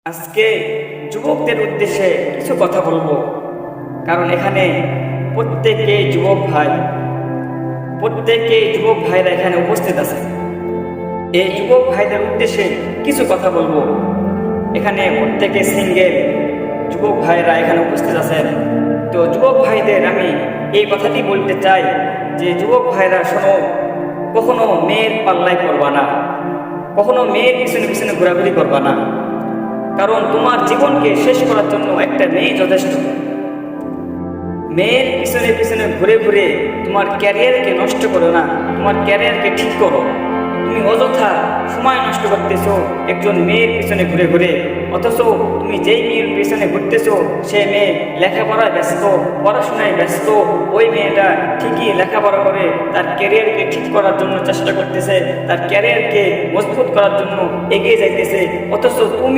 আজকে যুবকদের উদ্দেশ্যে কিছু কথা বলবো, কারণ এখানে প্রত্যেকেই যুবক ভাইরা এখানে উপস্থিত আছে। এই যুবক ভাইদের উদ্দেশ্যে কিছু কথা বলবো। এখানে প্রত্যেকে সিঙ্গেল যুবক ভাইরা এখানে উপস্থিত আছেন। তো যুবক ভাইদের আমি এই কথাটি বলতে চাই যে যুবক ভাইরা শোনো, কখনো মেয়ের পাল্লায় পড়বা না, কখনো মেয়ের পিছনে পিছনে ঘোরাঘুরি করবা না, কারণ তোমার জীবনকে শেষ করার জন্য একটা মেয়ে যথেষ্ট। মেয়ের পিছনে পিছনে ঘুরে ঘুরে তোমার ক্যারিয়ারকে নষ্ট করো না, তোমার ক্যারিয়ারকে ঠিক করো। তুমি অযথা সময় নষ্ট করতেছো একজন মেয়ের পিছনে ঘুরে ঘুরে, অথচ তুমি যেই মেয়ের পিছনে ঘুরতেছো সে মেয়ে লেখাপড়ায় ব্যস্ত, পড়াশোনায় ব্যস্ত। ওই মেয়েটা ঠিকই লেখাপড়া করে তার ক্যারিয়ারকে ঠিক করার জন্য চেষ্টা করতেছে, তার ক্যারিয়ারকে মজবুত করার জন্য এগিয়ে যাইতেছে, অথচ তুমি